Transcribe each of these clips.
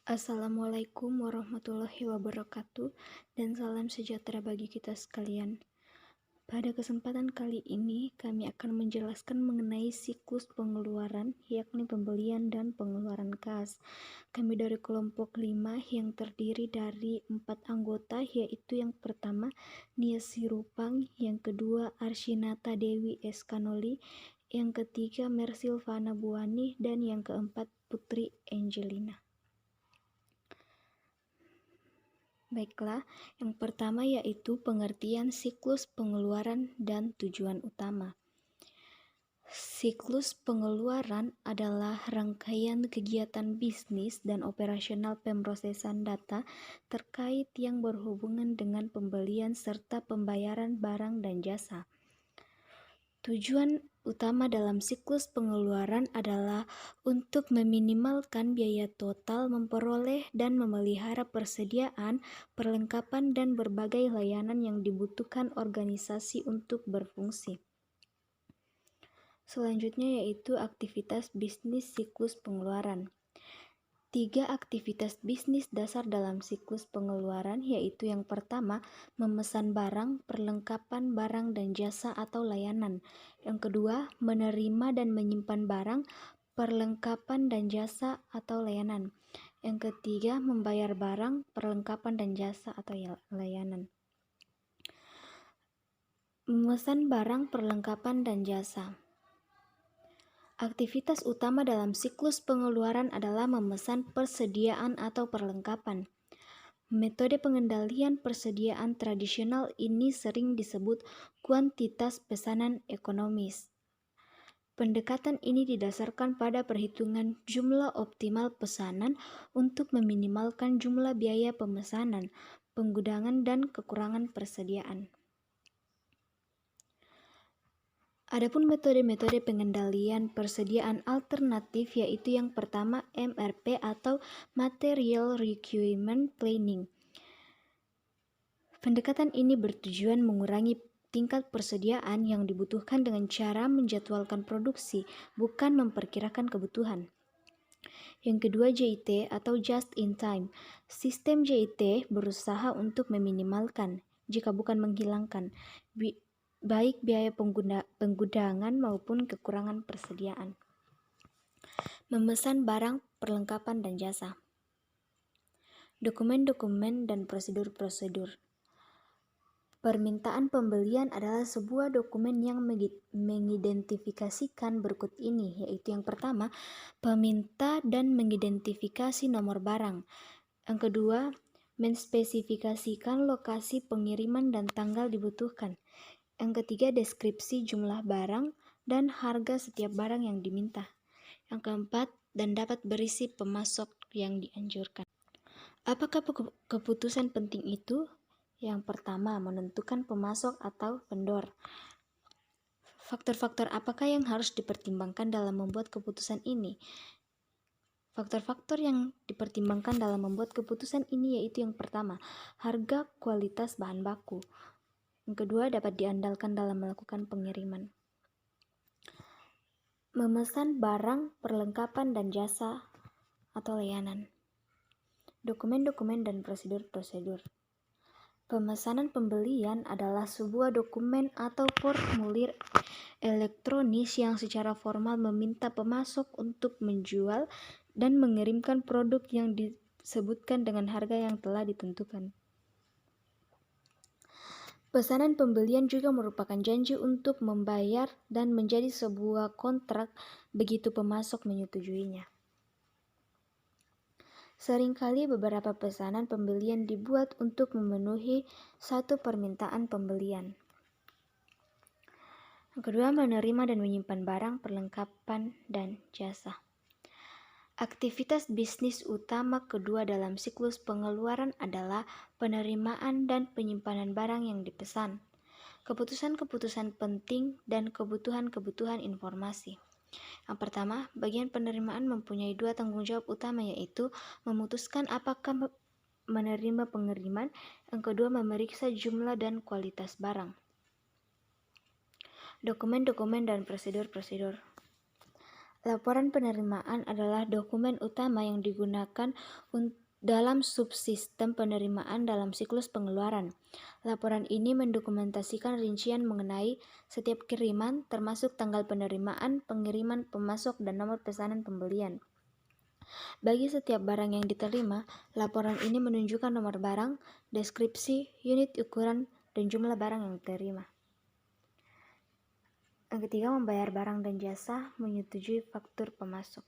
Assalamualaikum warahmatullahi wabarakatuh dan salam sejahtera bagi kita sekalian. Pada kesempatan kali ini kami akan menjelaskan mengenai siklus pengeluaran, yakni pembelian dan pengeluaran kas. Kami dari kelompok 5 yang terdiri dari 4 anggota, yaitu yang pertama Nia Sirupang, yang kedua Arshinata Dewi Eskanoli, yang ketiga Mersilvana Buani, dan yang keempat Putri Angelina. Baiklah, yang pertama yaitu pengertian siklus pengeluaran dan tujuan utama. Siklus pengeluaran adalah rangkaian kegiatan bisnis dan operasional pemrosesan data terkait yang berhubungan dengan pembelian serta pembayaran barang dan jasa. Tujuan utama dalam siklus pengeluaran adalah untuk meminimalkan biaya total memperoleh dan memelihara persediaan, perlengkapan, dan berbagai layanan yang dibutuhkan organisasi untuk berfungsi. Selanjutnya yaitu aktivitas bisnis siklus pengeluaran. 3 aktivitas bisnis dasar dalam siklus pengeluaran yaitu yang pertama, memesan barang, perlengkapan barang dan jasa atau layanan. Yang kedua, menerima dan menyimpan barang, perlengkapan dan jasa atau layanan. Yang ketiga, membayar barang, perlengkapan dan jasa atau layanan. Memesan barang, perlengkapan dan jasa. Aktivitas utama dalam siklus pengeluaran adalah memesan persediaan atau perlengkapan. Metode pengendalian persediaan tradisional ini sering disebut kuantitas pesanan ekonomis. Pendekatan ini didasarkan pada perhitungan jumlah optimal pesanan untuk meminimalkan jumlah biaya pemesanan, penggudangan, dan kekurangan persediaan. Adapun metode-metode pengendalian persediaan alternatif yaitu yang pertama MRP atau Material Requirement Planning. Pendekatan ini bertujuan mengurangi tingkat persediaan yang dibutuhkan dengan cara menjadwalkan produksi, bukan memperkirakan kebutuhan. Yang kedua JIT atau Just in Time. Sistem JIT berusaha untuk meminimalkan, jika bukan menghilangkan, baik biaya penggudangan maupun kekurangan persediaan. Memesan barang, perlengkapan, dan jasa. Dokumen-dokumen dan prosedur-prosedur. Permintaan pembelian adalah sebuah dokumen yang mengidentifikasikan berikut ini, yaitu yang pertama, peminta dan mengidentifikasi nomor barang. Yang kedua, menspesifikasikan lokasi pengiriman dan tanggal dibutuhkan. Yang ketiga, deskripsi jumlah barang dan harga setiap barang yang diminta. Yang keempat, dan dapat berisi pemasok yang dianjurkan. Apakah keputusan penting itu? Yang pertama, menentukan pemasok atau vendor. Faktor-faktor apakah yang harus dipertimbangkan dalam membuat keputusan ini? Faktor-faktor yang dipertimbangkan dalam membuat keputusan ini yaitu yang pertama, harga kualitas bahan baku. Yang kedua, dapat diandalkan dalam melakukan pengiriman. Memesan barang, perlengkapan, dan jasa atau layanan. Dokumen-dokumen dan prosedur-prosedur. Pemesanan pembelian adalah sebuah dokumen atau formulir elektronis yang secara formal meminta pemasok untuk menjual dan mengirimkan produk yang disebutkan dengan harga yang telah ditentukan. Pesanan pembelian juga merupakan janji untuk membayar dan menjadi sebuah kontrak begitu pemasok menyetujuinya. Seringkali beberapa pesanan pembelian dibuat untuk memenuhi satu permintaan pembelian. Yang kedua, menerima dan menyimpan barang, perlengkapan, dan jasa. Aktivitas bisnis utama kedua dalam siklus pengeluaran adalah penerimaan dan penyimpanan barang yang dipesan, keputusan-keputusan penting, dan kebutuhan-kebutuhan informasi. Yang pertama, bagian penerimaan mempunyai 2 tanggung jawab utama yaitu memutuskan apakah menerima pengiriman, yang kedua memeriksa jumlah dan kualitas barang. Dokumen-dokumen dan prosedur-prosedur. Laporan penerimaan adalah dokumen utama yang digunakan dalam subsistem penerimaan dalam siklus pengeluaran. Laporan ini mendokumentasikan rincian mengenai setiap kiriman, termasuk tanggal penerimaan, pengiriman, pemasok, dan nomor pesanan pembelian. Bagi setiap barang yang diterima, laporan ini menunjukkan nomor barang, deskripsi, unit ukuran, dan jumlah barang yang diterima. Yang ketiga, membayar barang dan jasa, menyetujui faktur pemasok.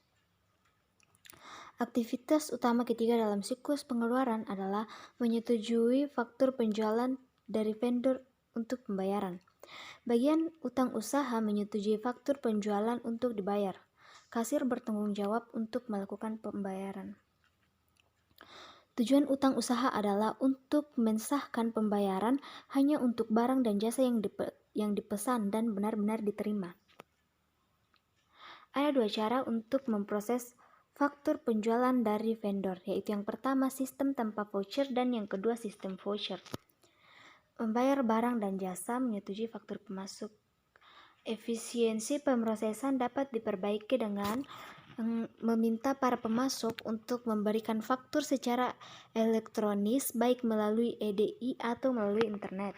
Aktivitas utama ketiga dalam siklus pengeluaran adalah menyetujui faktur penjualan dari vendor untuk pembayaran. Bagian utang usaha menyetujui faktur penjualan untuk dibayar. Kasir bertanggung jawab untuk melakukan pembayaran. Tujuan utang usaha adalah untuk mensahkan pembayaran hanya untuk barang dan jasa yang dipesan dan benar-benar diterima. Ada dua cara untuk memproses faktur penjualan dari vendor, yaitu yang pertama sistem tanpa voucher dan yang kedua sistem voucher. Membayar barang dan jasa menyetujui faktur pemasok. Efisiensi pemrosesan dapat diperbaiki dengan meminta para pemasok untuk memberikan faktur secara elektronis baik melalui EDI atau melalui internet.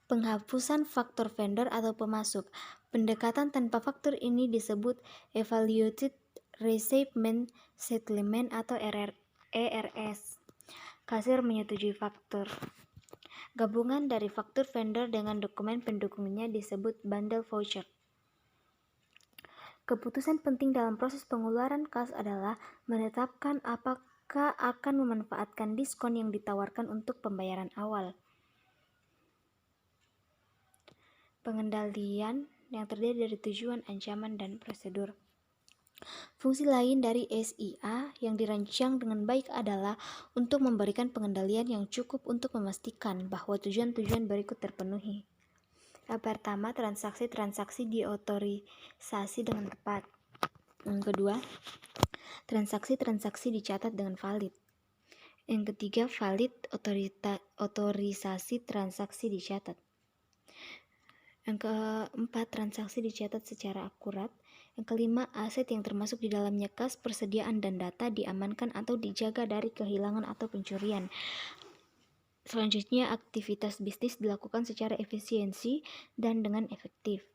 Penghapusan faktur vendor atau pemasok. Pendekatan tanpa faktur ini disebut Evaluated Receivement Settlement atau ERS. Kasir menyetujui faktur. Gabungan dari faktur vendor dengan dokumen pendukungnya disebut bundle voucher. Keputusan penting dalam proses pengeluaran kas adalah menetapkan apakah akan memanfaatkan diskon yang ditawarkan untuk pembayaran awal. Pengendalian yang terdiri dari tujuan, ancaman, dan prosedur. Fungsi lain dari SIA yang dirancang dengan baik adalah untuk memberikan pengendalian yang cukup untuk memastikan bahwa tujuan-tujuan berikut terpenuhi. Yang pertama, transaksi-transaksi diotorisasi dengan tepat. Yang kedua, transaksi-transaksi dicatat dengan valid. Yang ketiga, valid otorisasi transaksi dicatat. Yang keempat, transaksi dicatat secara akurat. Yang kelima, aset yang termasuk di dalamnya kas, persediaan, dan data diamankan atau dijaga dari kehilangan atau pencurian. Selanjutnya, aktivitas bisnis dilakukan secara efisiensi dan dengan efektif.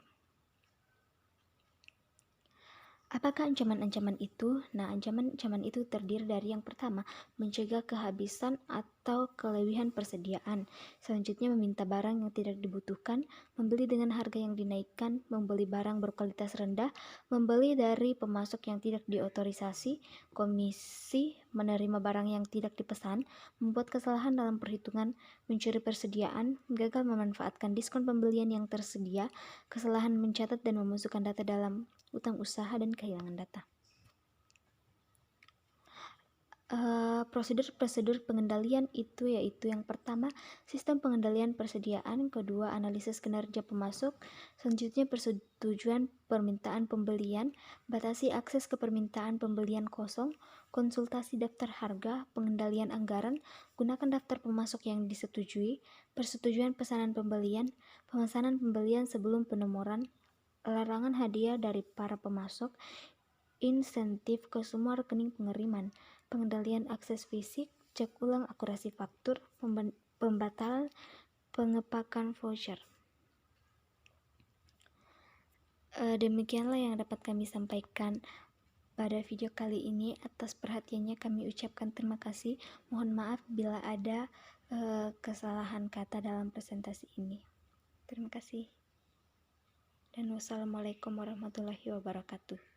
Apakah ancaman-ancaman itu? Nah, ancaman-ancaman itu terdiri dari yang pertama, mencegah kehabisan atau kelebihan persediaan. Selanjutnya, meminta barang yang tidak dibutuhkan, membeli dengan harga yang dinaikkan, membeli barang berkualitas rendah, membeli dari pemasok yang tidak diotorisasi, komisi, menerima barang yang tidak dipesan, membuat kesalahan dalam perhitungan, mencuri persediaan, gagal memanfaatkan diskon pembelian yang tersedia, kesalahan mencatat dan memasukkan data dalam utang usaha, dan kehilangan data. Prosedur pengendalian itu yaitu yang pertama, sistem pengendalian persediaan, kedua, analisis kinerja pemasok, selanjutnya persetujuan permintaan pembelian, batasi akses ke permintaan pembelian kosong, konsultasi daftar harga, pengendalian anggaran, gunakan daftar pemasok yang disetujui, persetujuan pesanan pembelian, pemesanan pembelian sebelum penomoran, larangan hadiah dari para pemasok, insentif ke semua rekening pengiriman, pengendalian akses fisik, cek ulang akurasi faktur, pembatalan pengepakan voucher. Demikianlah yang dapat kami sampaikan pada video kali ini. Atas perhatiannya kami ucapkan terima kasih. Mohon maaf bila ada kesalahan kata dalam presentasi ini. Terima kasih. Dan wassalamualaikum warahmatullahi wabarakatuh.